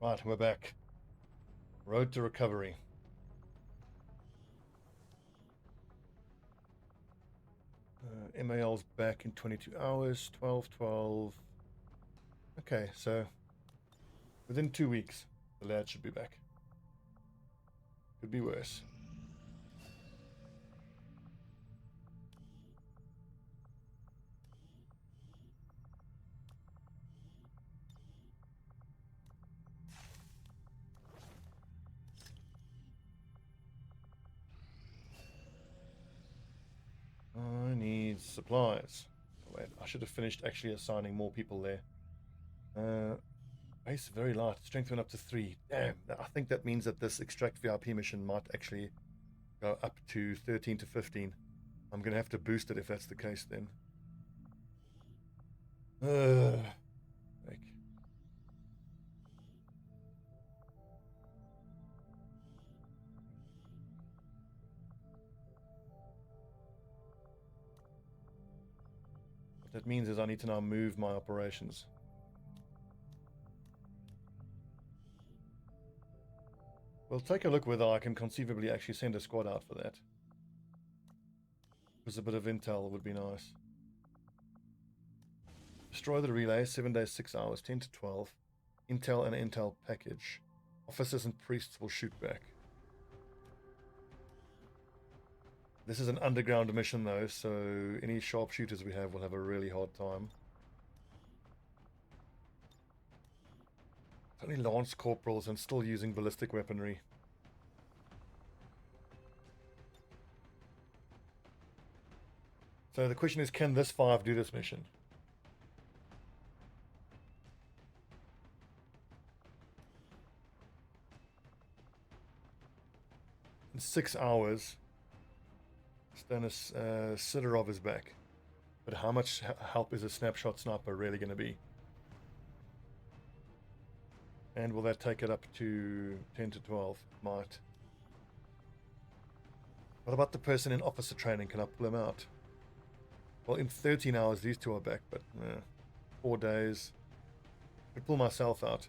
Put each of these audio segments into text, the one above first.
Right, we're back. Road to recovery. MAL's back in 22 hours, 12. Okay, so within 2 weeks, the lad should be back. Could be worse. I need supplies. Wait, I should have finished actually assigning more people there. Base very light. Strength went up to 3. Damn, I think that means that this extract VIP mission might actually go up to 13 to 15. I'm going to have to boost it if that's the case then. Like, what that means is I need to now move my operations. We'll take a look whether I can conceivably actually send a squad out for that. Because a bit of intel would be nice. Destroy the relay, 7 days, 6 hours, 10 to 12. Intel and intel package. Officers and priests will shoot back. This is an underground mission though, so any sharpshooters we have will have a really hard time. Only lance corporals and still using ballistic weaponry. So the question is, can this 5 do this mission? In 6 hours, Stanis Sidorov is back. But how much help is a snapshot sniper really going to be? And will that take it up to 10 to 12? Might. What about the person in officer training? Can I pull him out? Well, in 13 hours, these two are back, but 4 days. I could pull myself out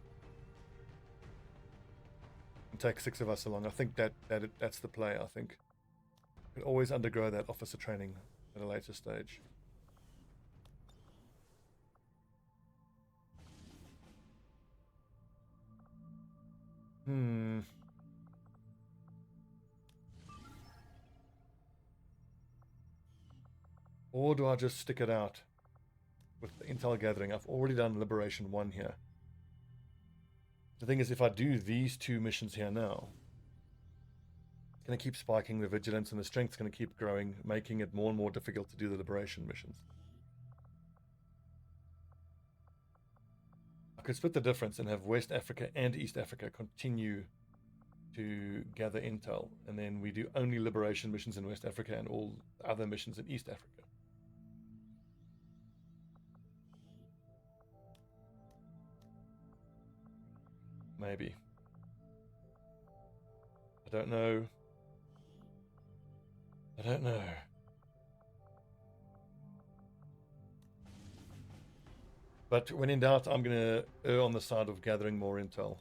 and take 6 of us along. I think that's the play, I think. You can always undergo that officer training at a later stage. Or do I just stick it out with the intel gathering? I've already done Liberation 1 here. The thing is, if I do these 2 missions here now, it's going to keep spiking the vigilance and the strength's going to keep growing, making it more and more difficult to do the Liberation missions. I could split the difference and have West Africa and East Africa continue to gather intel, and then we do only Liberation missions in West Africa and all other missions in East Africa. Maybe. I don't know. I don't know. But when in doubt, I'm going to err on the side of gathering more intel.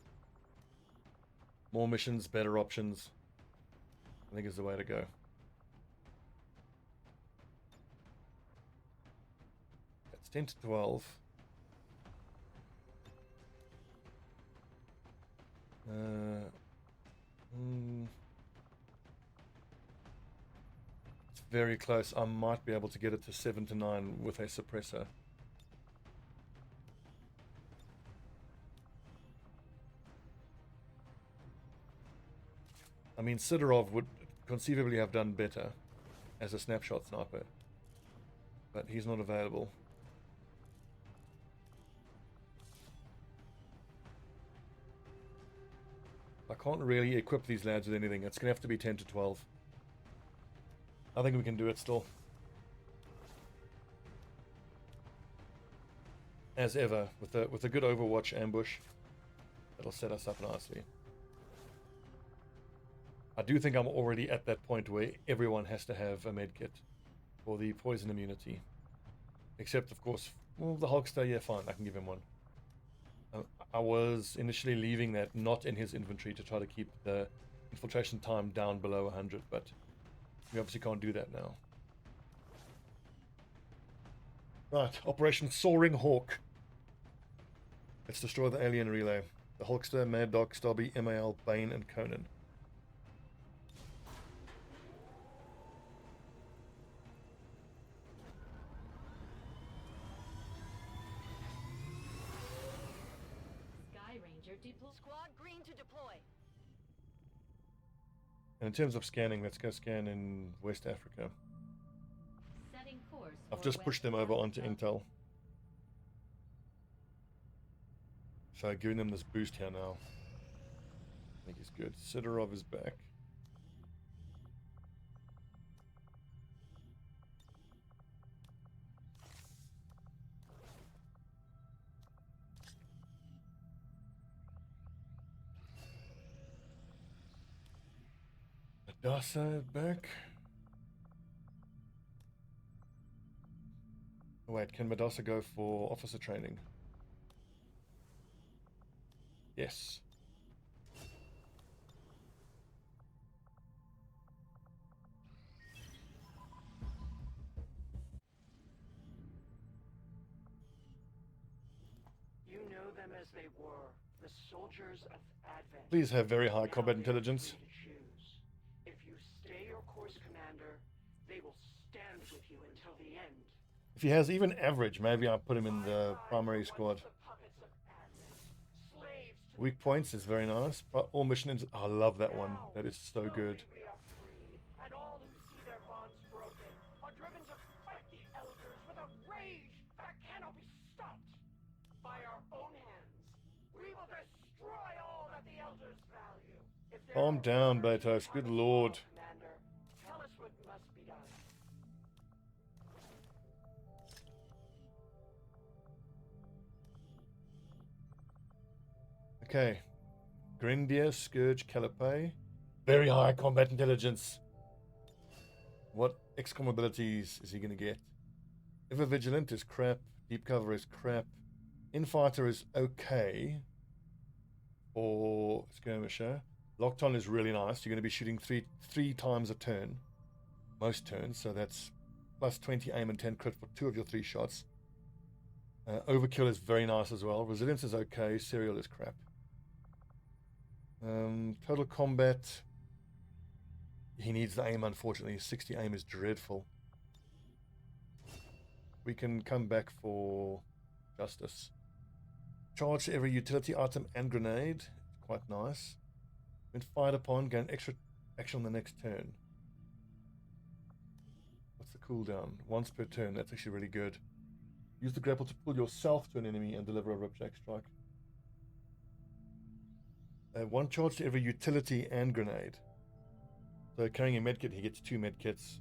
More missions, better options, I think is the way to go. That's 10 to 12. It's very close. I might be able to get it to 7 to 9 with a suppressor. I mean, Sidorov would conceivably have done better as a snapshot sniper, but he's not available. I can't really equip these lads with anything. It's going to have to be 10 to 12. I think we can do it still. As ever, with a good Overwatch ambush, it'll set us up nicely. I do think I'm already at that point where everyone has to have a medkit for the poison immunity. Except, of course, well, the Hulkster, yeah, fine, I can give him one. I was initially leaving that not in his inventory to try to keep the infiltration time down below 100, but we obviously can't do that now. Right, Operation Soaring Hawk. Let's destroy the alien relay. The Hulkster, Mad Dog, Stobbie, MAL, Bane, and Conan. Squad green to deploy. And in terms of scanning, let's go scan in West Africa. Setting course. I've just pushed them over onto Intel. So giving them this boost here now. I think he's good. Sidorov is back. Madasa back. Oh, wait, can Madasa go for officer training? Yes. You know them as they were, the soldiers of Advent. Please have very high combat intelligence. If you stay your course, Commander, they will stand with you until the end. If he has even average, maybe I'll put him in the primary squad. Weak points is very nice, but all missions. I love that one. That is so good. And all who see their bonds broken are driven to fight the elders with a rage that cannot be stopped. By our own hands, we will destroy all that the elders value. Calm down, Betos. Good lord. Commander, tell us what must be done. Okay. Grenadier, Scourge, Calipe. Very high combat intelligence. What XCOM abilities is he going to get? Ever Vigilant is crap. Deep Cover is crap. Infighter is okay. For Skirmisher. Locked On is really nice. You're going to be shooting three times a turn. Most turns. So that's plus 20 aim and 10 crit for 2 of your 3 shots. Overkill is very nice as well. Resilience is okay. Serial is crap. Total combat. He needs the aim, unfortunately. 60 aim is dreadful. We can come back for Justice. Charge to every utility item and grenade. Quite nice. When fired upon, gain extra action on the next turn. What's the cooldown? Once per turn. That's actually really good. Use the grapple to pull yourself to an enemy and deliver a ripjack strike. 1 charge to every utility and grenade. So carrying a medkit, he gets 2 medkits.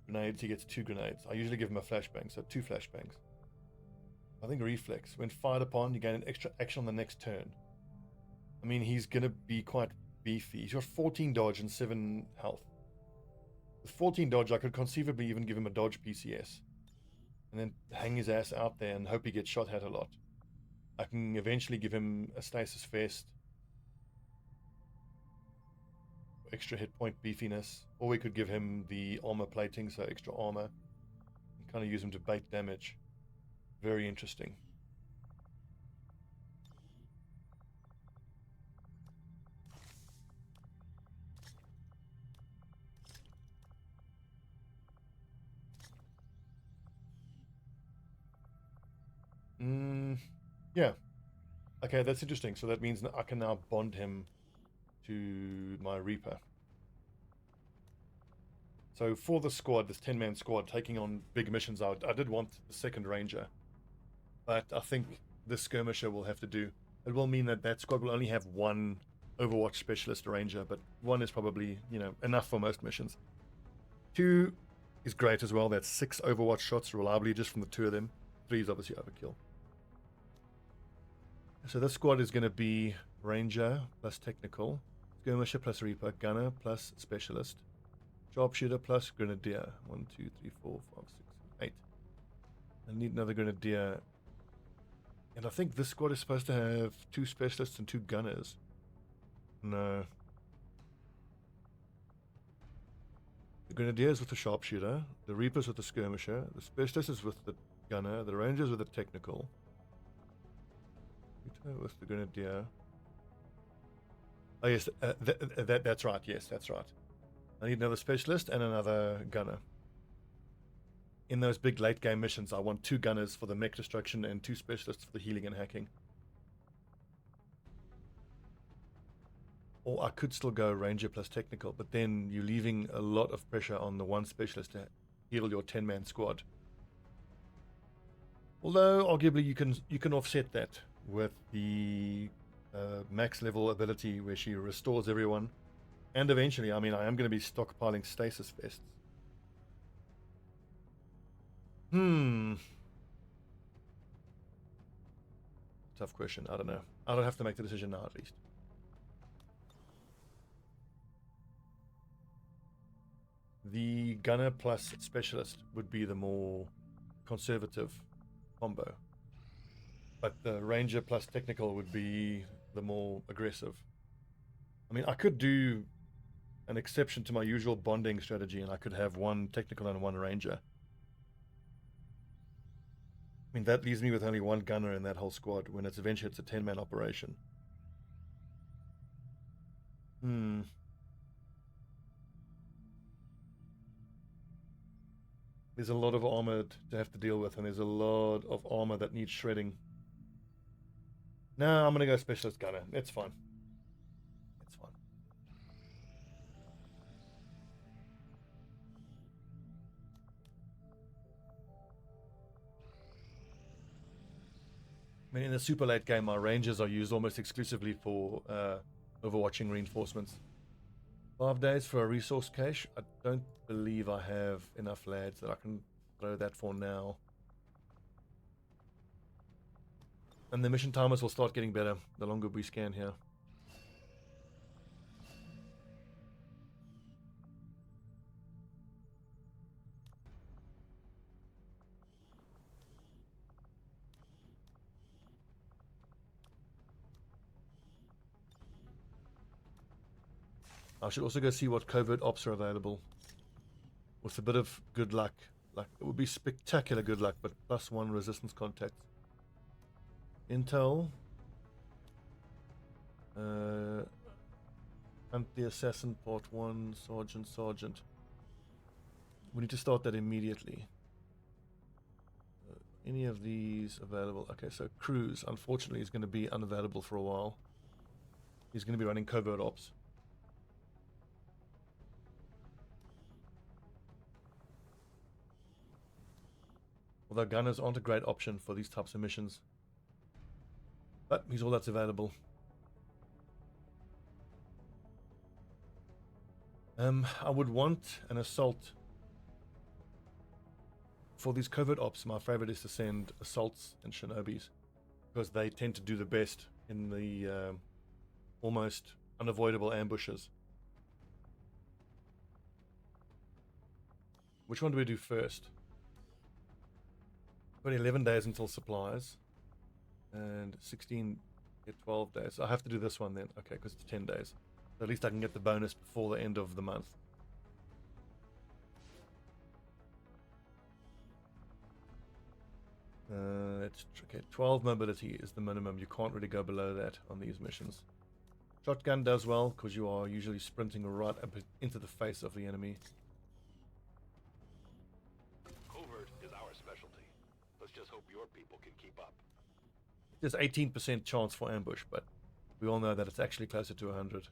Grenades, he gets 2 grenades. I usually give him a flashbang, so 2 flashbangs. I think reflex. When fired upon, you gain an extra action on the next turn. I mean, he's going to be quite beefy. He's got 14 dodge and 7 health. With 14 dodge, I could conceivably even give him a dodge PCS. And then hang his ass out there and hope he gets shot at a lot. I can eventually give him a stasis vest. Extra hit point beefiness. Or we could give him the armor plating, so extra armor. And kind of use him to bait damage. Very interesting. Yeah. Okay, that's interesting. So that means that I can now bond him to my Reaper. So for the squad, this 10-man squad, taking on big missions out, I did want the second Ranger. But I think this Skirmisher will have to do. It will mean that that squad will only have 1 Overwatch Specialist Ranger, but 1 is probably, enough for most missions. 2 is great as well. That's 6 Overwatch shots reliably just from the 2 of them. 3 is obviously overkill. So this squad is going to be Ranger plus Technical, Skirmisher plus Reaper, Gunner plus Specialist, Sharpshooter plus Grenadier. 1, 2, 3, 4, 5, 6, 8. I need another Grenadier And I think this squad is supposed to have 2 specialists and 2 gunners. No. The Grenadiers with the sharpshooter, the Reapers with the skirmisher, the specialist is with the gunner, the Rangers with the technical. With the Grenadier. Oh yes, that's right. Yes, that's right. I need another specialist and another gunner. In those big late game missions, I want 2 gunners for the mech destruction and 2 specialists for the healing and hacking. Or I could still go Ranger plus technical, but then you're leaving a lot of pressure on the 1 specialist to heal your 10-man squad. Although arguably you can offset that with the max level ability where she restores everyone, and eventually, I mean, I am going to be stockpiling stasis vests. Tough question. I don't know. I don't have to make the decision now, at least. The gunner plus specialist would be the more conservative combo, but the ranger plus technical would be the more aggressive. I mean, I could do an exception to my usual bonding strategy, and I could have 1 technical and 1 ranger. I mean, that leaves me with only 1 gunner in that whole squad when eventually it's a 10-man operation. There's a lot of armor to have to deal with, and there's a lot of armor that needs shredding. No, I'm going to go specialist gunner. It's fine. It's fine. I mean, in the super late game, my rangers are used almost exclusively for overwatching reinforcements. 5 days for a resource cache. I don't believe I have enough lads that I can throw that for now. And the mission timers will start getting better the longer we scan here. I should also go see what covert ops are available. With a bit of good luck. Like, it would be spectacular good luck, but +1 resistance contact. Intel. Hunt the Assassin Part 1, Sergeant. We need to start that immediately. Any of these available? Okay, so Cruz, unfortunately, is going to be unavailable for a while. He's going to be running covert ops. Although gunners aren't a great option for these types of missions. But he's all that's available. I would want an assault. For these covert ops, my favorite is to send assaults and shinobis, because they tend to do the best in the almost unavoidable ambushes. Which one do we do first? Got 11 days until supplies, and 16 get 12 days. I have to do this one then, okay, because it's 10 days. So at least I can get the bonus before the end of the month. Okay, 12 mobility is the minimum. You can't really go below that on these missions. Shotgun does well because you are usually sprinting right up into the face of the enemy. Covert is our specialty. Let's just hope your people can keep up. There's 18% chance for ambush, but we all know that it's actually closer to 100.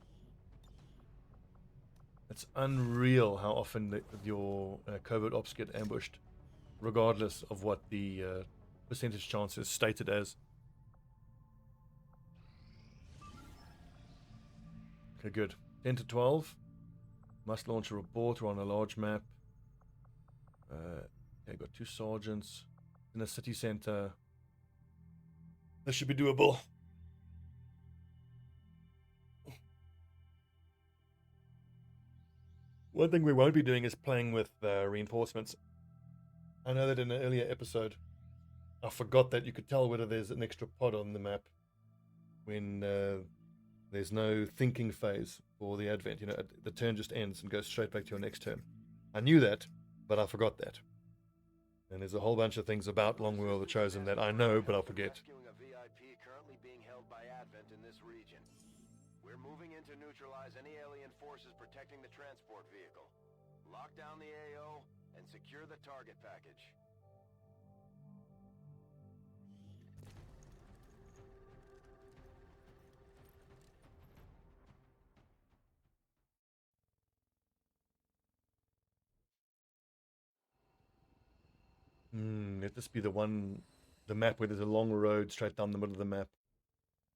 It's unreal how often your covert ops get ambushed, regardless of what the percentage chance is stated as. Okay, good. 10 to 12. Must launch a report. We're on a large map. Okay, got 2 sergeants in a city center. This should be doable. One thing we won't be doing is playing with reinforcements. I know that in an earlier episode, I forgot that you could tell whether there's an extra pod on the map when there's no thinking phase for the advent. You know, the turn just ends and goes straight back to your next turn. I knew that, but I forgot that. And there's a whole bunch of things about Long War of the Chosen that I know, but I'll forget. Rescuing a VIP currently being held by Advent in this region. We're moving in to neutralize any alien forces protecting the transport vehicle. Lock down the AO and secure the target package. Let this be the map where there's a long road straight down the middle of the map.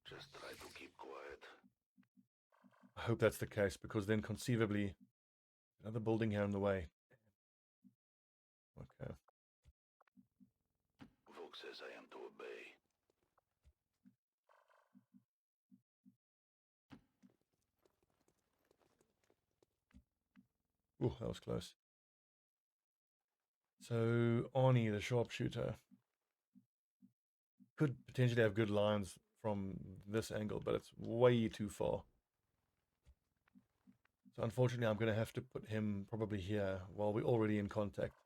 Just try to keep quiet. I hope that's the case, because then conceivably, another building here in the way. Okay. Volk says I am to obey. Ooh, that was close. So, Arnie, the sharpshooter, could potentially have good lines from this angle, but it's way too far. So, unfortunately, I'm going to have to put him probably here while we're already in contact.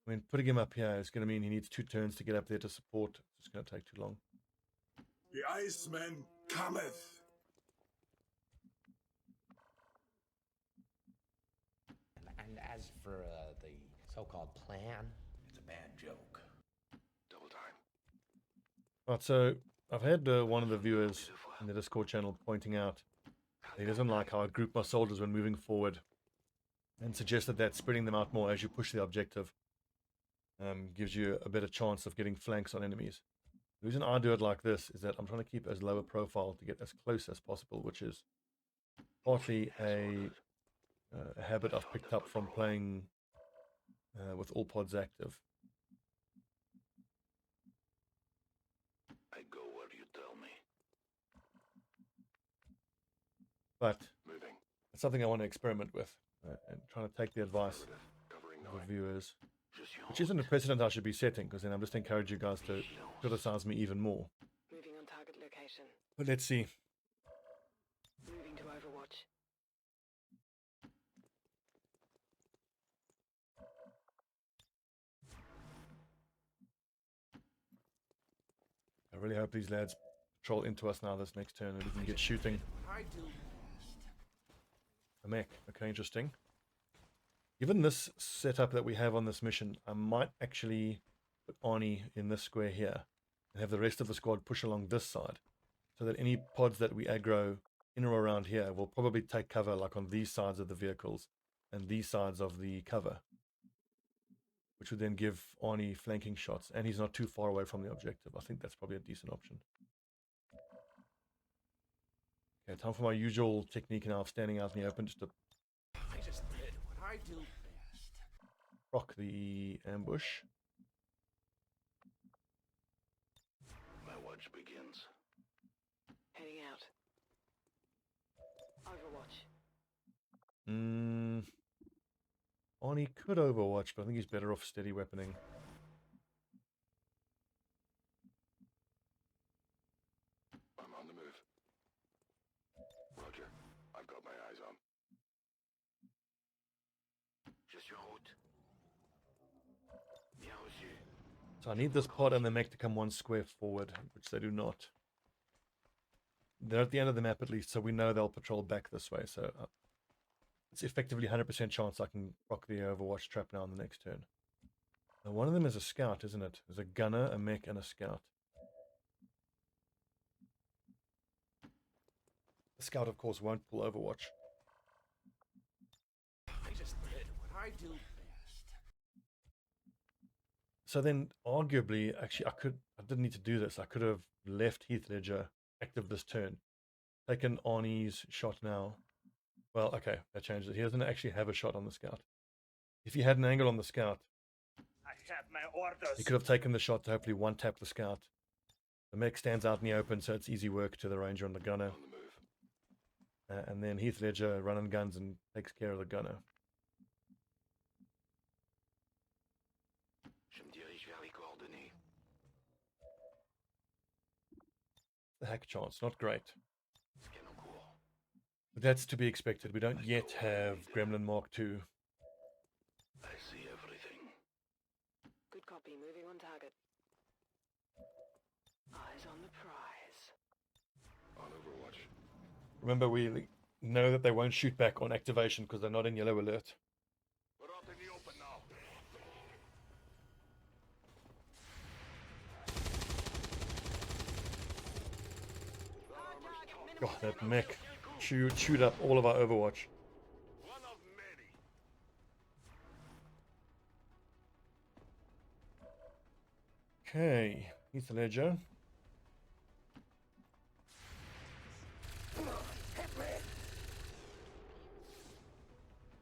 I mean, putting him up here is going to mean he needs 2 turns to get up there to support. It's going to take too long. The Iceman cometh. And as for the so-called plan, It's a bad joke. Double time. Right, so I've had one of the viewers in the Discord channel pointing out he doesn't like how I group my soldiers when moving forward, and suggested that spreading them out more as you push the objective gives you a better chance of getting flanks on enemies. The reason I do it like this is that I'm trying to keep as low a profile to get as close as possible, which is partly a habit I've picked up from playing with all pods active. I go where you tell me. But Moving. it's something I want to experiment with, and trying to take the advice Covering of the 9. viewers, Just which isn't a precedent I should be setting, because then I'm just encouraging you guys to criticize me even more. Moving on target location. But let's see. Moving to Overwatch. I really hope these lads patrol into us now this next turn and we can get shooting. I do best. A mech. Okay, interesting. Given this setup that we have on this mission, I might actually put Arnie in this square here and have the rest of the squad push along this side, so that any pods that we aggro in or around here will probably take cover like on these sides of the vehicles and these sides of the cover, which would then give Arnie flanking shots, and he's not too far away from the objective. I think that's probably a decent option. Okay, time for my usual technique now of standing out in the open just to I just did what I do best. rock the ambush. My watch begins. Heading out. Overwatch. Arnie could overwatch, but I think he's better off steady weaponing. I'm on the move. Roger. I've got my eyes on. Just your route. Bien reçu. So I need this pod and the mech to come one square forward, which they do not. They're at the end of the map at least, so we know they'll patrol back this way. So it's effectively 100% chance I can rock the overwatch trap now on the next turn. Now one of them is a scout, isn't it? There's a gunner, a mech, and a scout. The scout, of course, won't pull overwatch. I just did what I do best. So then, arguably, actually, I didn't need to do this. I could have left Heath Ledger active this turn, taken Arnie's shot now. Well, okay, that changes it. He doesn't actually have a shot on the scout. If he had an angle on the scout, I have my orders. he could have taken the shot to hopefully one-tap the scout. The mech stands out in the open, so it's easy work to the ranger and the gunner. On the move. And then Heath Ledger running guns and takes care of the gunner. Je me dirige vers les coordonnées. the hack chance? Not great. But that's to be expected. We don't yet have Gremlin Mark II. I see everything. Good copy. Moving on target. Eyes on the prize. On Overwatch. Remember, we know that they won't shoot back on activation because they're not in yellow alert. We're out in the open now. God, that mech chewed up all of our Overwatch. One of many. Okay, here's the ledger.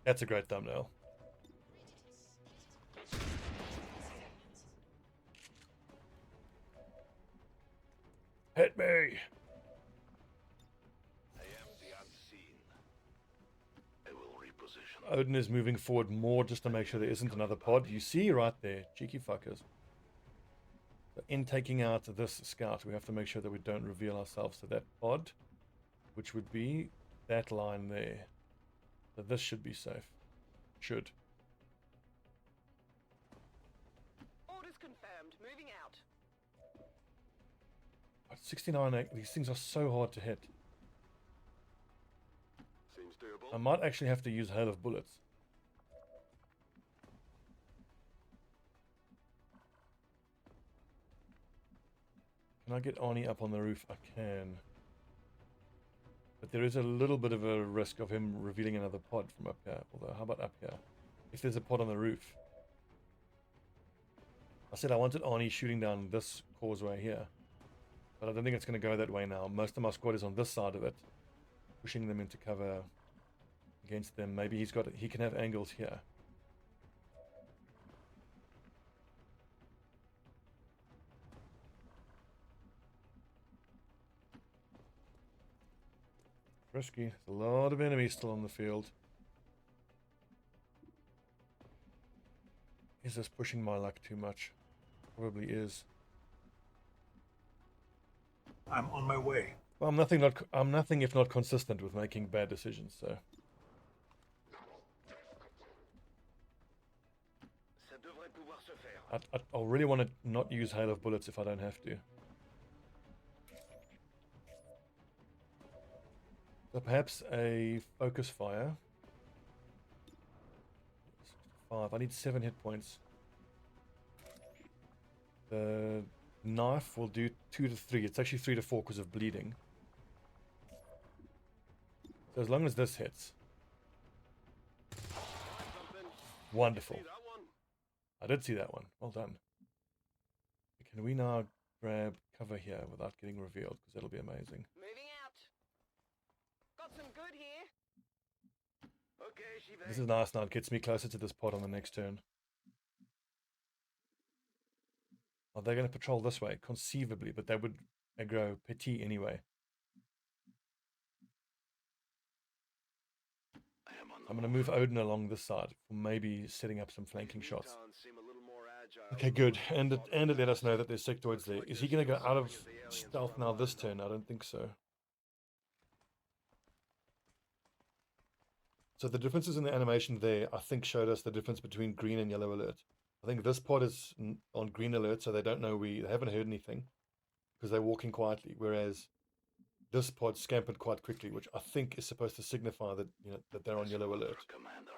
That's a great thumbnail. Hit me! I am the unseen. I will reposition. Odin is moving forward more just to make sure there isn't another pod. You see right there, cheeky fuckers. So in taking out this scout, we have to make sure that we don't reveal ourselves to that pod, which would be that line there. So this should be safe. Should. Orders confirmed. Moving out. But 69, these things are so hard to hit. Seems doable. I might actually have to use hail of bullets. Can I get Arnie up on the roof? I can. But there is a little bit of a risk of him revealing another pod from up here. Although, how about up here? If there's a pod on the roof. I said I wanted Arnie shooting down this causeway here. But I don't think it's going to go that way now. Most of my squad is on this side of it. Pushing them into cover against them. Maybe he can have angles here. Risky. There's a lot of enemies still on the field. Is this pushing my luck too much? Probably is. I'm on my way. Well, I'm nothing if not consistent with making bad decisions, so. Ça devrait pouvoir se faire. I really want to not use hail of bullets if I don't have to. So perhaps a focus fire. 5. I need 7 hit points. The knife will do 2 to 3. It's actually 3 to 4 because of bleeding. So as long as this hits. Wonderful. See that one? I did see that one. Well done. Can we now grab cover here without getting revealed? Because that'll be amazing. Moving out. Got some good here. Okay, she This is nice now. It gets me closer to this pod on the next turn. Are they going to patrol this way? Conceivably, but they would aggro Petit anyway. I'm going to move Odin along this side for maybe setting up some flanking shots. Okay, good. And it let us know that there's sectoids there. Is he going to go out of stealth now this turn? I don't think so. So the differences in the animation there, I think, showed us the difference between green and yellow alert. I think this pod is on green alert, so they don't know they haven't heard anything because they're walking quietly. Whereas this pod scampered quite quickly, which I think is supposed to signify that that they're on yellow alert. Commander.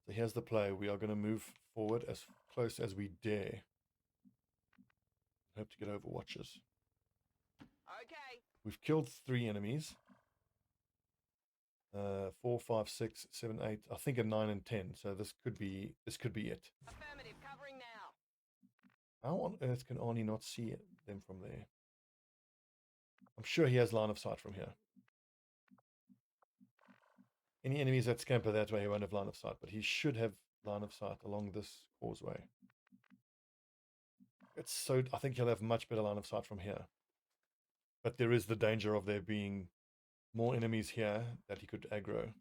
So here's the play. We are going to move forward as close as we dare. Hope to get overwatches. Okay. We've killed 3 enemies. 4, 5, 6, 7, 8. I think a 9 and 10. So this could be it. Affirmative. Covering now. How on earth can Arnie not see them from there? I'm sure he has line of sight from here. Any enemies that scamper that way, he won't have line of sight, but he should have line of sight along this causeway. I think he'll have much better line of sight from here. But there is the danger of there being more enemies here that he could aggro.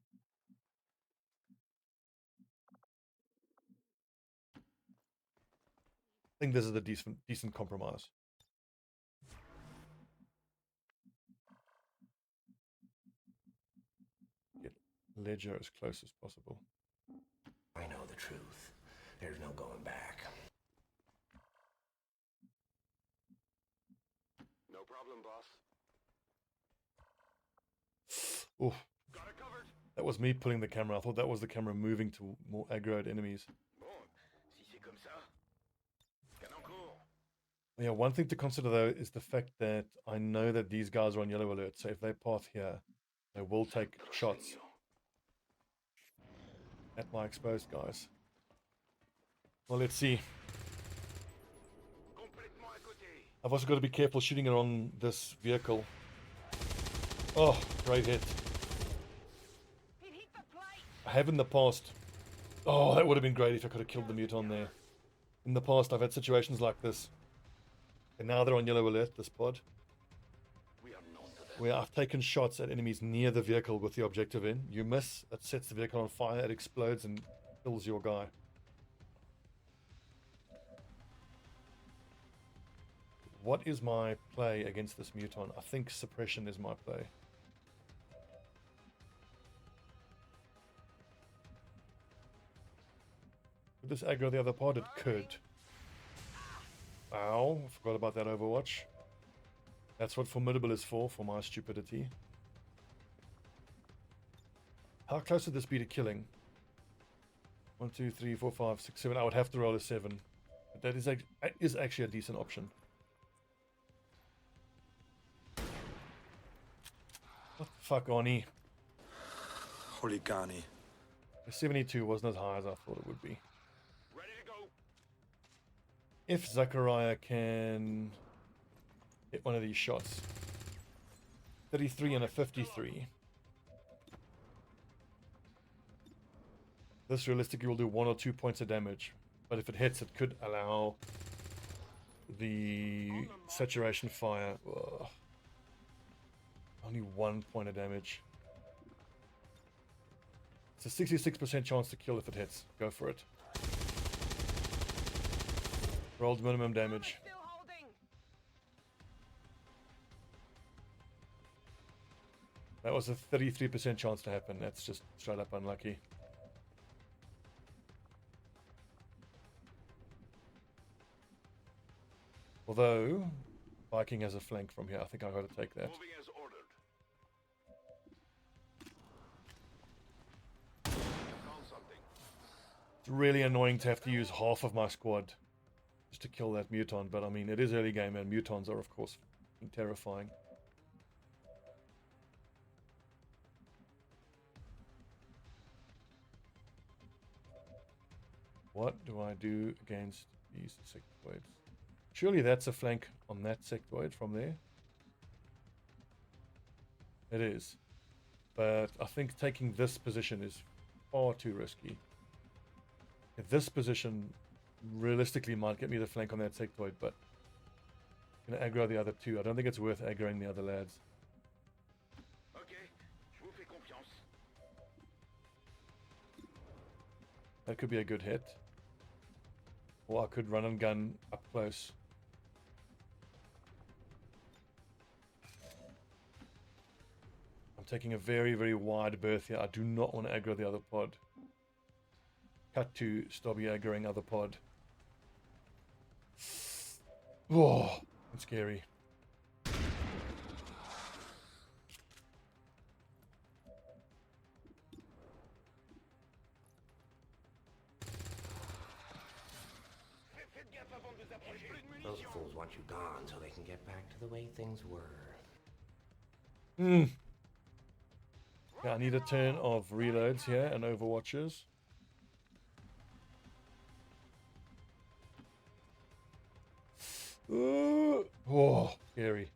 think this is a decent compromise. Get Ledger as close as possible. I know the truth. There's no going back. No problem, boss. Oof. Got it covered. That was me pulling the camera. I thought that was the camera moving to more aggroed enemies. Bon, si c'est comme ça. Canon court. Yeah, one thing to consider though is the fact that I know that these guys are on yellow alert, so if they path here, they will take shots at my exposed guys. Well, let's see. Complètement à côté. I've also got to be careful shooting along this vehicle. Oh, great hit. It hit the plate. I have in the past. Oh, that would have been great if I could have killed the muton there. In the past, I've had situations like this. And now they're on yellow alert, this pod. We are known to them. Where I've taken shots at enemies near the vehicle with the objective in. You miss, it sets the vehicle on fire, it explodes and kills your guy. What is my play against this muton? I think suppression is my play. Could this aggro the other pod? It could. Ow, forgot about that Overwatch. That's what Formidable is for my stupidity. How close would this be to killing? 1, 2, 3, 4, 5, 6, 7. I would have to roll a 7. But that is actually a decent option. What the fuck, Oni? Holy Gani. The 72 wasn't as high as I thought it would be. Ready to go. If Zachariah can hit one of these shots. 33 and a 53. This realistically will do 1 or 2 points of damage. But if it hits, it could allow the saturation fire. Ugh. Only 1 point of damage. It's a 66% chance to kill if it hits. Go for it. Rolled minimum damage. Still holding. That was a 33% chance to happen. That's just straight up unlucky. Although, Viking has a flank from here. I think I've got to take that. Moving as ordered. Found something. It's really annoying to have to use half of my squad just to kill that muton. But I mean, it is early game and mutons are, of course, terrifying. What do I do against these sectoids? Surely that's a flank on that sectoid from there. It is. But I think taking this position is far too risky. If this position realistically might get me the flank on that sectoid, but I'm going to aggro the other two. I don't think it's worth aggroing the other lads. Okay, je vous fais confiance. That could be a good hit. Or I could run and gun up close. I'm taking a very, very wide berth here. I do not want to aggro the other pod. Cut to Stobbie aggroing other pod. Oh, that's scary. Those fools want you gone so they can get back to the way things were. Yeah, I need a turn of reloads here and overwatches. Oh, scary.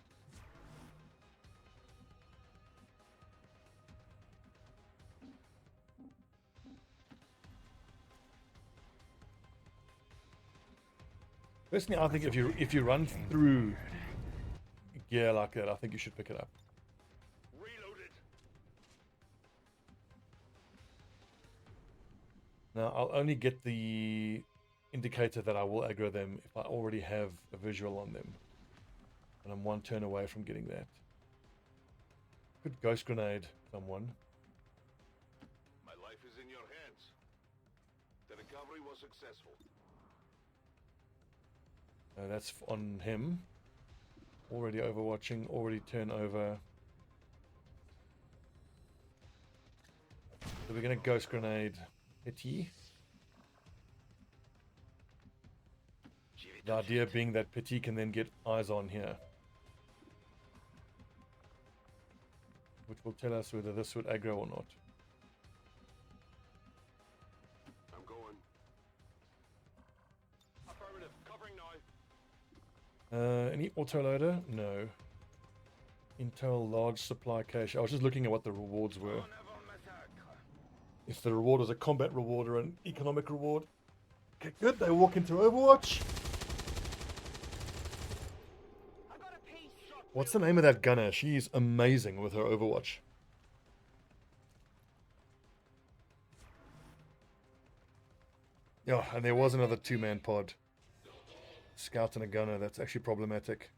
Personally, I think if you run through gear like that, I think you should pick it up. Reloaded. Now, I'll only get the indicator that I will aggro them if I already have a visual on them. And I'm one turn away from getting that. Could ghost grenade someone. My life is in your hands. The recovery was successful. That's on him. Already overwatching, already turn over. So we're going to ghost grenade Pity. The idea being that Pity can then get eyes on here. Which will tell us whether this would aggro or not. I'm going. Affirmative. Covering now. Any autoloader? No. Intel large supply cache. I was just looking at what the rewards were. If the reward was a combat reward or an economic reward. Okay, good. They walk into Overwatch. I got a piece. What's the name of that gunner? She's amazing with her Overwatch. Yeah, and there was another two-man pod. Scout and a gunner. That's actually problematic.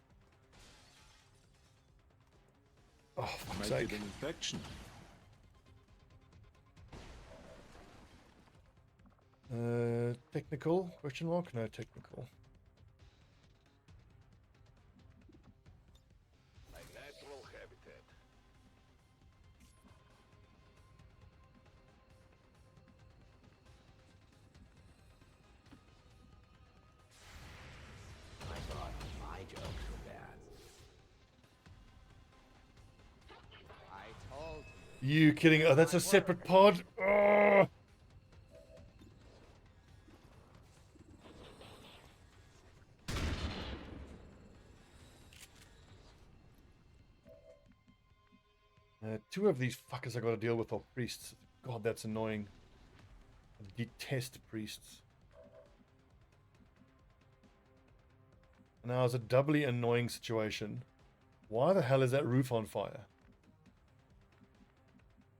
Oh, fuck's Might sake. get an infection. Technical? Question mark? No, technical. My natural habitat. I thought my jokes were bad. I told you. You kidding? Oh, that's a separate pod? Oh! Two of these fuckers I gotta deal with are priests. God, that's annoying. I detest priests. Now, it's a doubly annoying situation. Why the hell is that roof on fire?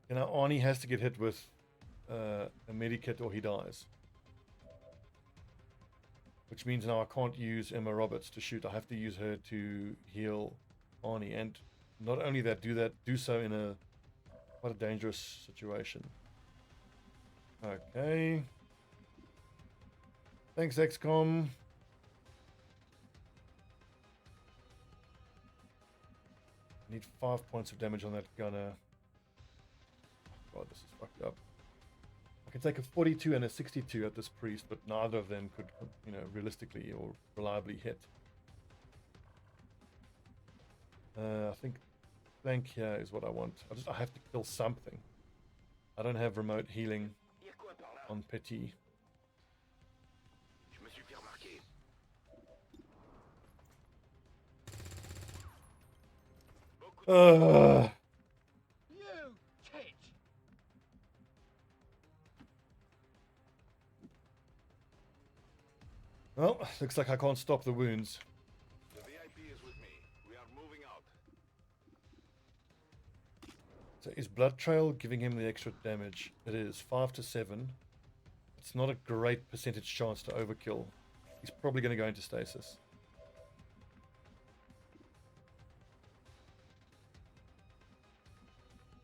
You know, Arnie has to get hit with a medikit or he dies. Which means now I can't use Emma Roberts to shoot. I have to use her to heal Arnie. And not only that, do so in a quite a dangerous situation. Okay. Thanks, XCOM. Need 5 points of damage on that gunner. God, this is fucked up. I can take a 42 and a 62 at this priest, but neither of them could, you know, realistically or reliably hit. I think flank here is what I want. I have to kill something. I don't have remote healing Y'a quoi par là? on Petit. Je me suis fait remarquer. You tit. Well, looks like I can't stop the wounds. The VIP is with me. We are moving out. So is Blood Trail giving him the extra damage? It is 5 to 7. It's not a great percentage chance to overkill. He's probably going to go into stasis.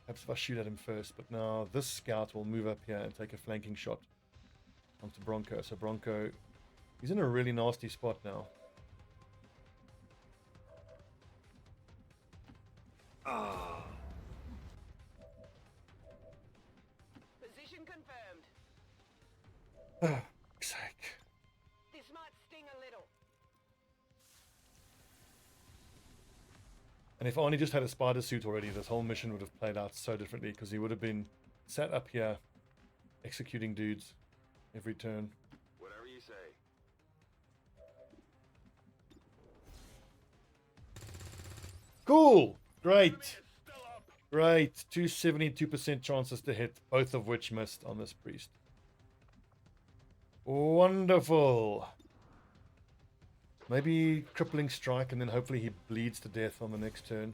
Perhaps if I shoot at him first, but now this scout will move up here and take a flanking shot onto Bronco. So Bronco, he's in a really nasty spot now. Position confirmed. Oh, fuck's sake. This might sting a little. And if Arnie just had a spider suit already, this whole mission would have played out so differently, because he would have been sat up here executing dudes every turn. Whatever you say. Cool! Great! Still up. Great! 272% chances to hit, both of which missed on this priest. Wonderful! Maybe crippling strike, and then hopefully he bleeds to death on the next turn.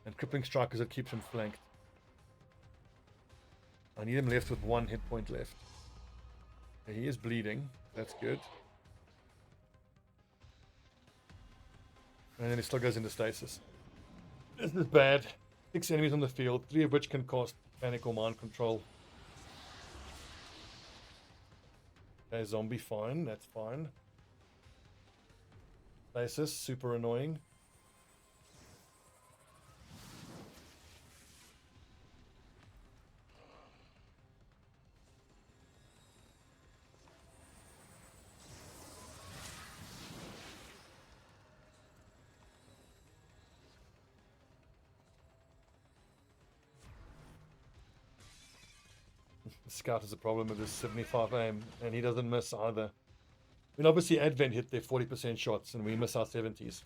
And crippling strike because it keeps him flanked. I need him left with 1 hit point left. Okay, he is bleeding. That's good. And then he still goes into stasis. This is bad. 6 enemies on the field, 3 of which can cast panic or mind control. Okay, zombie, fine. That's fine. Stasis, super annoying. Scout is a problem with his 75 aim, and he doesn't miss either. I mean, obviously Advent hit their 40% shots, and we miss our 70s.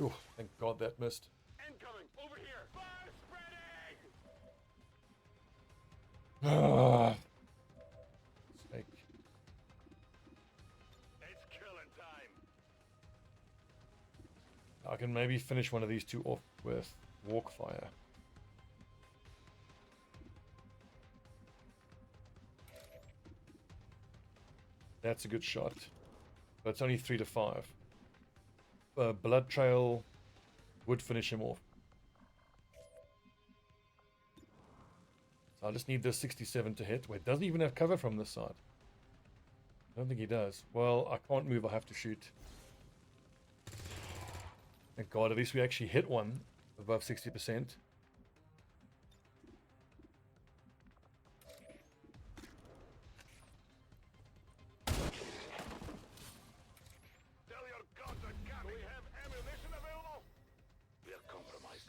Ooh, thank God that missed. Incoming! Over here! Fire spreading! Ah, sake. It's killing time! I can maybe finish one of these two off with walk fire. That's a good shot. But it's only 3 to 5. Blood Trail would finish him off. So I just need this 67 to hit. Wait, doesn't he even have cover from this side? I don't think he does. Well, I can't move, I have to shoot. Thank God, at least we actually hit one above 60%. Tell your gods and God we have ammunition available? We are compromised.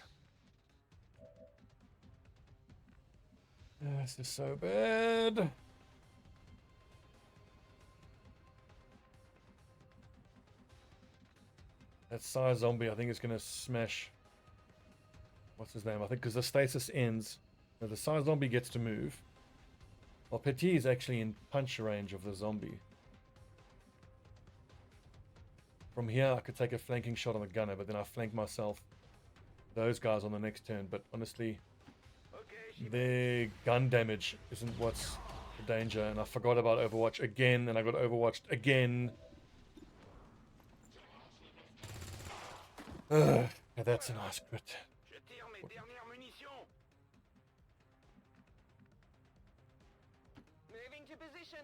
This is so bad. That Psy zombie, I think, is going to smash. What's his name? I think because the stasis ends. Now the Psy zombie gets to move. While Petit is actually in punch range of the zombie. From here, I could take a flanking shot on the gunner, but then I flank myself. Those guys on the next turn. But honestly, their gun damage isn't what's the danger. And I forgot about Overwatch again, and I got overwatched again. Yeah, that's a nice crit. Je tire mes dernières munitions. Moving to position.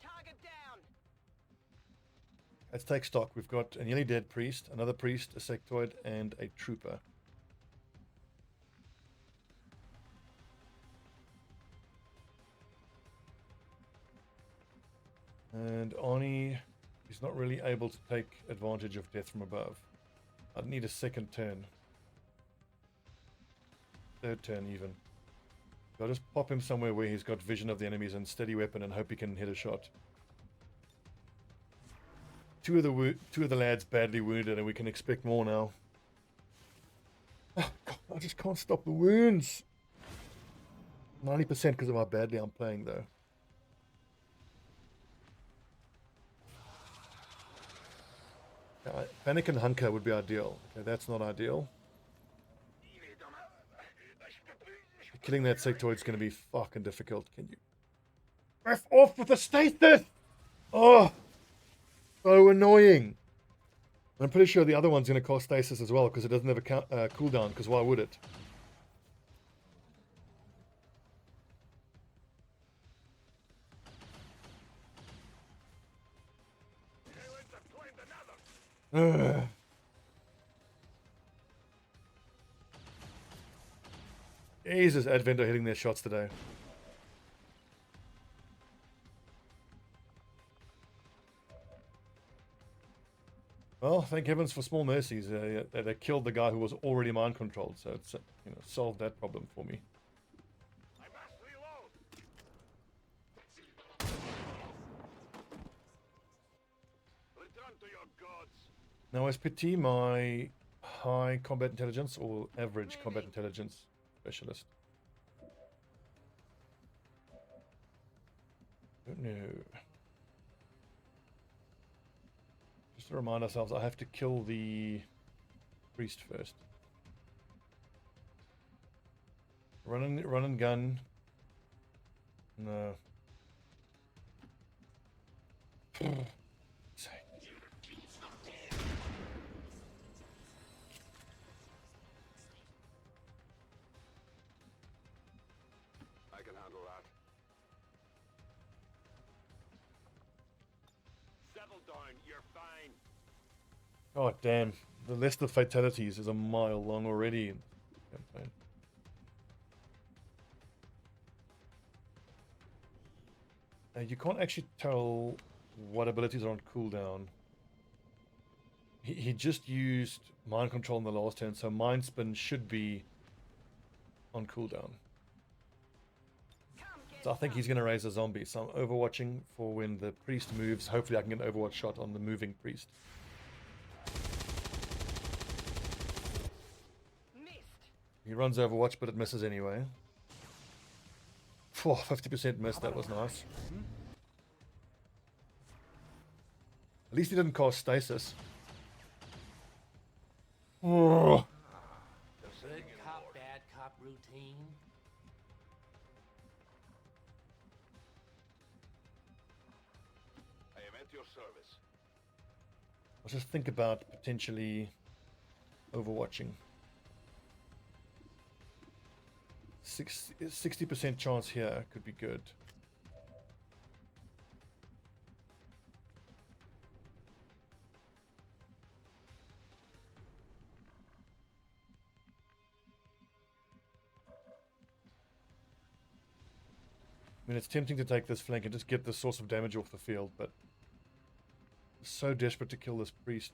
Target down. Let's take stock. We've got a nearly dead priest, another priest, a sectoid, and a trooper. And Arnie is not really able to take advantage of death from above. I'd need a second turn. Third turn even. So I'll just pop him somewhere where he's got vision of the enemies and steady weapon and hope he can hit a shot. Two of the lads badly wounded, and we can expect more now. Oh, God, I just can't stop the wounds. 90% because of how badly I'm playing, though. Panic and Hunker would be ideal. Okay, that's not ideal. Killing that sectoid is going to be fucking difficult. Can you F off with the stasis? Oh, so annoying. I'm pretty sure the other one's going to cost stasis as well because it doesn't have a cooldown. Because why would it? Ugh. Jesus, Advent are hitting their shots today. Well, thank heavens for small mercies. They killed the guy who was already mind controlled, so it's solved that problem for me. I must reload. Return to your gods. Now, is Petit my high combat intelligence or average combat intelligence specialist? Don't know. Just to remind ourselves, I have to kill the priest first. Run and gun. No. I can handle that. Settle down, you're fine. Oh damn. The list of fatalities is a mile long already in the campaign. You can't actually tell what abilities are on cooldown. He just used mind control in the last turn, so mind spin should be on cooldown. So I think he's going to raise a zombie. So I'm overwatching for when the priest moves. Hopefully I can get an overwatch shot on the moving priest. Missed. He runs overwatch, but it misses anyway. 50% miss, that was nice. At least he didn't cast stasis. Oh. Good cop, bad cop routine. I am at your service. I'll just think about potentially overwatching. 60% chance here could be good. I mean, it's tempting to take this flank and just get the source of damage off the field, but I'm so desperate to kill this priest.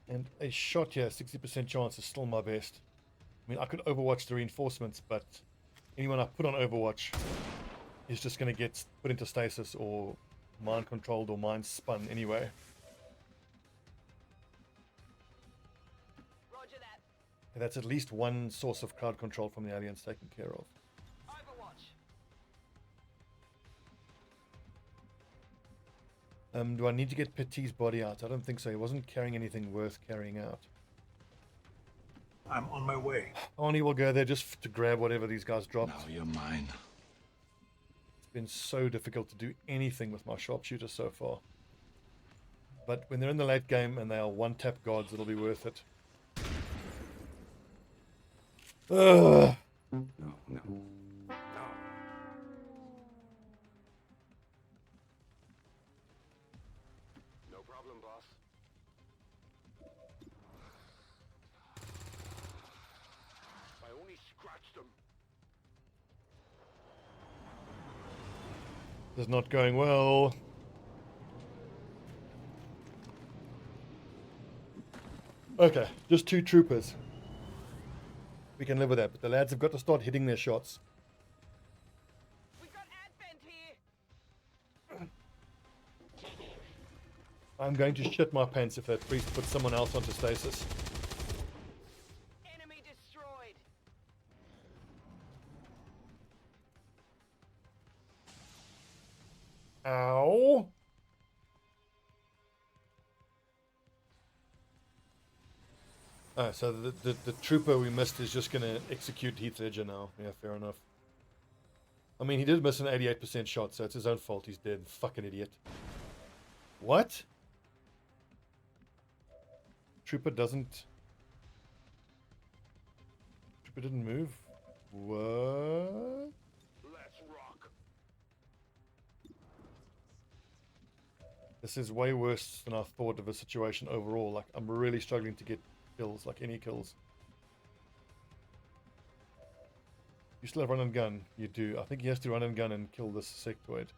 And a shot here, 60% chance is still my best. I mean, I could overwatch the reinforcements, but anyone I put on overwatch is just going to get put into stasis or mind controlled or mind spun anyway. Roger that. And that's at least one source of crowd control from the aliens taken care of. Overwatch. Do I need to get Petit's body out? I don't think so. He wasn't carrying anything worth carrying out. I'm on my way. Arnie will go there just to grab whatever these guys dropped. Now you're mine. It's been so difficult to do anything with my sharpshooter so far. But when they're in the late game and they are one-tap gods, it'll be worth it. Ugh. No. No problem, boss. I only scratched him. This is not going well. Okay, just 2 troopers. We can live with that, but the lads have got to start hitting their shots. We've got Advent here. I'm going to shit my pants if that priest puts someone else onto stasis. Enemy destroyed. Ow! Oh, so the trooper we missed is just going to execute Heath Ledger now. Yeah, fair enough. I mean, he did miss an 88% shot, so it's his own fault he's dead. Fucking idiot. What? Trooper didn't move? What? Let's rock. This is way worse than I thought of a situation overall. Like, I'm really struggling to get kills, like any kills. You still have run and gun? You do. I think he has to run and gun and kill this sectoid.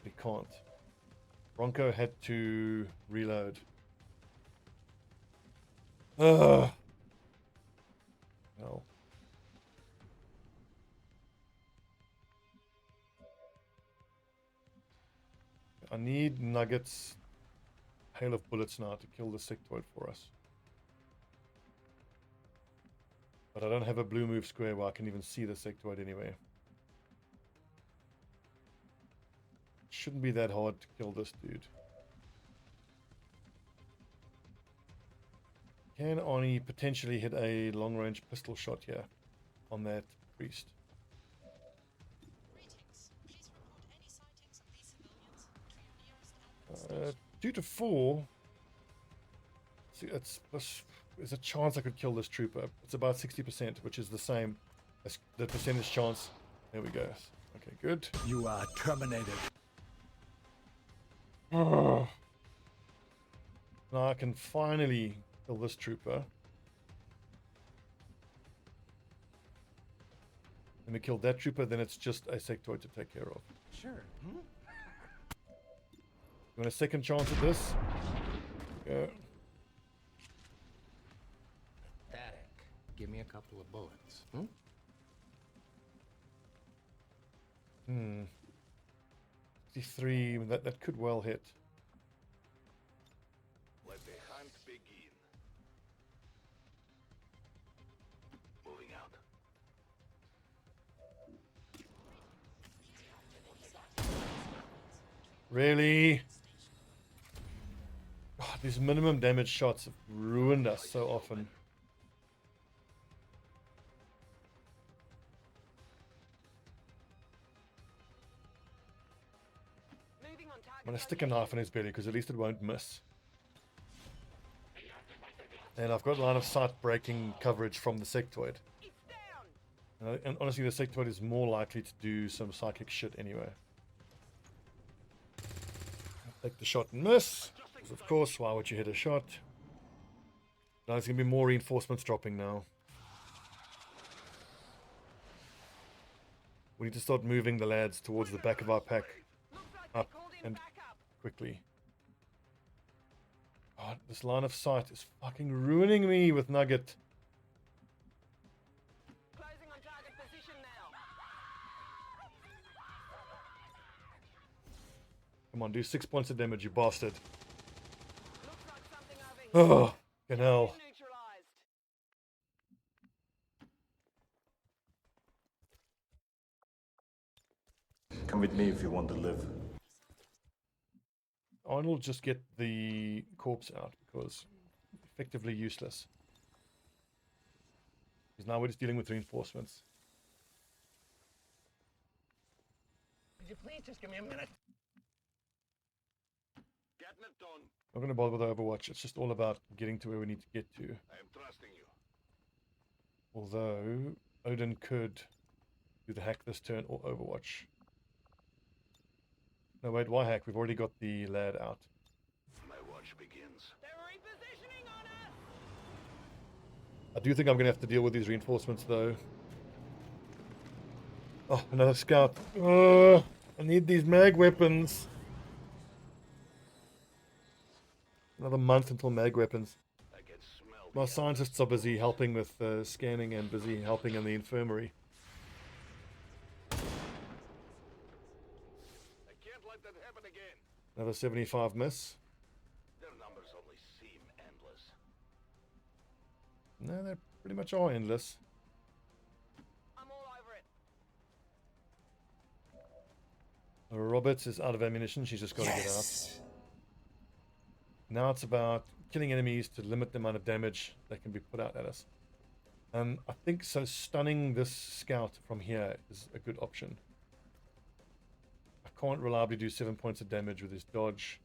He can't. Bronco had to reload. Ugh. No. I need nuggets. hail of bullets now to kill the sectoid for us. But I don't have a blue move square where I can even see the sectoid anyway. Shouldn't be that hard to kill this dude. Can Arnie potentially hit a long-range pistol shot here on that priest? Greetings. Please report any sightings of these civilians to your nearest 2 to 4. See, there's a chance I could kill this trooper. It's about 60%, which is the same as the percentage chance. There we go. Okay, good. You are terminated. Oh. Now I can finally kill this trooper. When we kill that trooper, then it's just a sectoid to take care of. Sure. Hmm? You want a second chance at this? Go. Pathetic. Give me a couple of bullets. Hmm? 63, that could well hit. Let the hunt begin. Moving out. Really? God, these minimum damage shots have ruined us so often. Moving on target. I'm going to stick a knife in his belly because at least it won't miss. And I've got line of sight breaking coverage from the sectoid. It's down. And honestly, the sectoid is more likely to do some psychic shit anyway. Take the shot and miss. Because of course, why would you hit a shot? Now there's going to be more reinforcements dropping now. We need to start moving the lads towards the back of our pack. Looks like they Up called in and backup. quickly. God, this line of sight is fucking ruining me with Nugget. Closing on target position now. Come on, do 6 points of damage, you bastard. Looks like something over here. Oh, fucking hell. Neutralized. Come with me if you want to live. Arnold just get the corpse out because effectively useless. Because now we're just dealing with reinforcements. Could you please just give me a minute? Getting it done. Not going to bother with Overwatch. It's just all about getting to where we need to get to. I am trusting you. Although Odin could do the hack this turn or Overwatch. No, wait, why hack? We've already got the lad out. My watch begins. They're repositioning on us. I do think I'm going to have to deal with these reinforcements, though. Oh, another scout. I need these mag weapons. Another month until mag weapons. I can smell. My scientists are busy helping with scanning and busy helping in the infirmary. I can't let that happen again. Another 75 miss. Their numbers only seem endless. No, they pretty much are endless. I'm all over it. Roberts is out of ammunition. She's just got to get out. Now it's about killing enemies to limit the amount of damage that can be put out at us. I think so. Stunning this scout from here is a good option. I can't reliably do 7 points of damage with his dodge.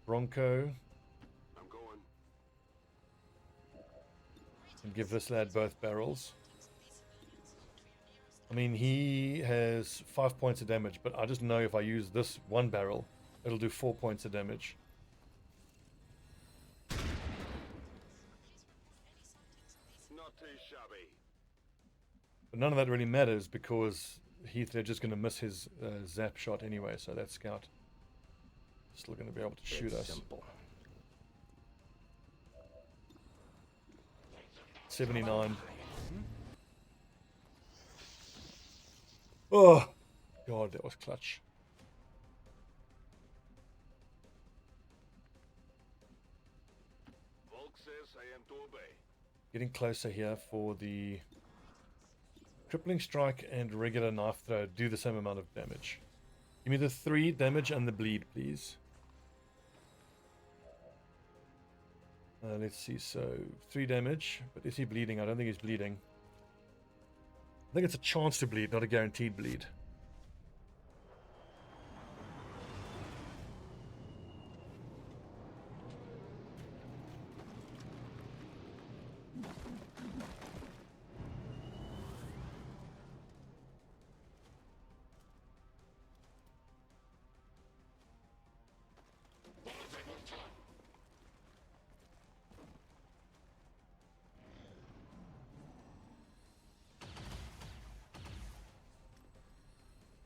Bronco. I'm going. And give this lad both barrels. I mean, he has 5 points of damage, but I just know if I use this one barrel, it'll do 4 points of damage. Not too shabby. But none of that really matters because they're just going to miss his zap shot anyway, so that scout is still going to be able to shoot us. Simple. 79. Oh, God, that was clutch. Silk says I am to obey. Getting closer here for the crippling strike and regular knife throw do the same amount of damage. Give me the 3 damage and the bleed, please. Let's see, so 3 damage, but is he bleeding? I don't think he's bleeding. I think it's a chance to bleed, not a guaranteed bleed.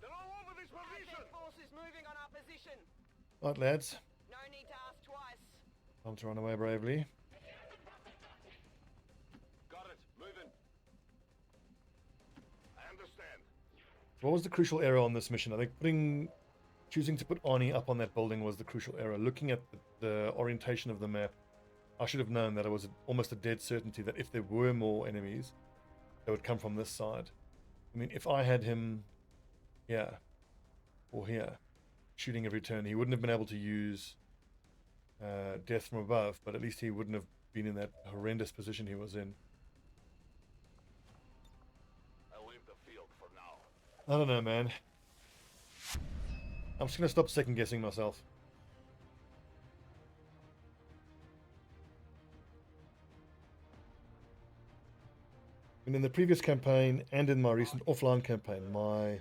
They're all over this position! Advent forces moving on our position. Right, lads. No need to ask twice. Time to run away bravely. Got it. Moving. I understand. What was the crucial error on this mission? I think choosing to put Arnie up on that building was the crucial error. Looking at the orientation of the map, I should have known that it was almost a dead certainty that if there were more enemies, they would come from this side. I mean, if I had him here or here, shooting every turn, he wouldn't have been able to use death from above, but at least he wouldn't have been in that horrendous position he was in. I'll leave the field for now. I don't know, man. I'm just going to stop second guessing myself. And in the previous campaign and in my recent offline campaign, my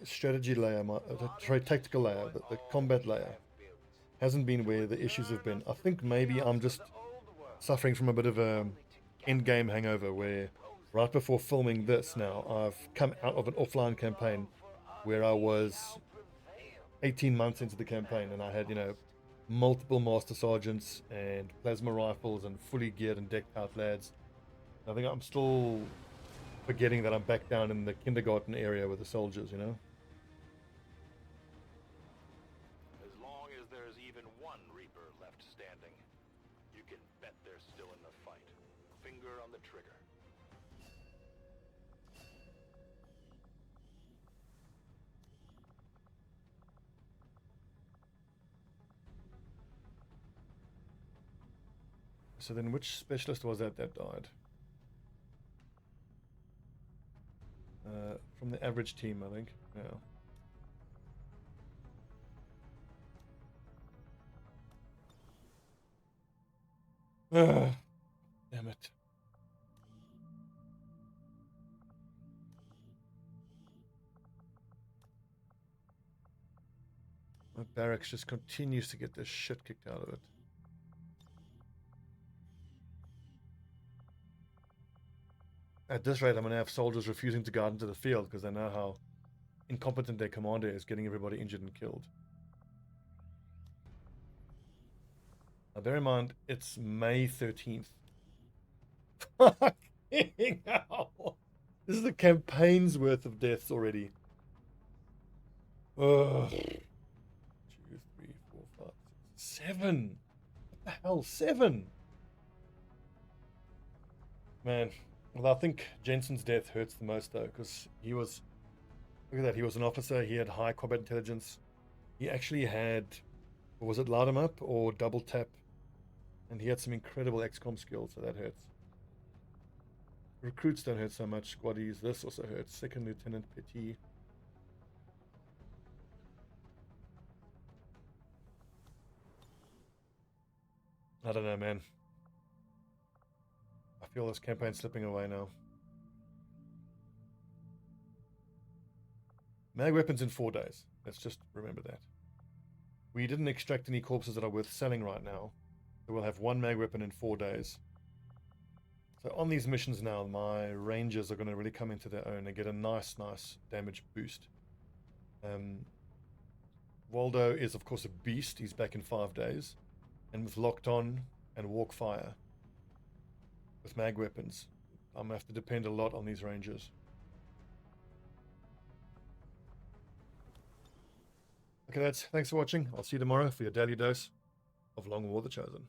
strategy layer, my tactical layer, the combat layer, hasn't been where the issues have been. I think maybe I'm just suffering from a bit of a end-game hangover where right before filming this now, I've come out of an offline campaign where I was 18 months into the campaign and I had, you know, multiple Master Sergeants and plasma rifles and fully geared and decked out lads. I think I'm still forgetting that I'm back down in the kindergarten area with the soldiers, you know? As long as there's even one Reaper left standing, you can bet they're still in the fight. Finger on the trigger. So then which specialist was that died? From the average team, I think. Yeah. Damn it. My barracks just continues to get the shit kicked out of it. At this rate, I'm going to have soldiers refusing to go out into the field because they know how incompetent their commander is, getting everybody injured and killed. Now, bear in mind, it's May 13th. Fucking hell. This is a campaign's worth of deaths already. Ugh. 2, 3, 4, 5, 6, 7. What the hell? 7? Man. Well, I think Jensen's death hurts the most, though, because he was... Look at that. He was an officer. He had high combat intelligence. He actually had... Was it light him up or double tap? And he had some incredible XCOM skills, so that hurts. Recruits don't hurt so much. Squaddies. This also hurts. Second Lieutenant Petit. I don't know, man. I feel this campaign's slipping away now. Mag weapons in 4 days. Let's just remember that. We didn't extract any corpses that are worth selling right now. So we'll have 1 mag weapon in 4 days. So on these missions now, my rangers are going to really come into their own and get a nice damage boost. Waldo is, of course, a beast. He's back in 5 days. And with Locked On and Walk Fire, with mag weapons, I'm going to have to depend a lot on these rangers. Okay, lads, thanks for watching. I'll see you tomorrow for your daily dose of Long War the Chosen.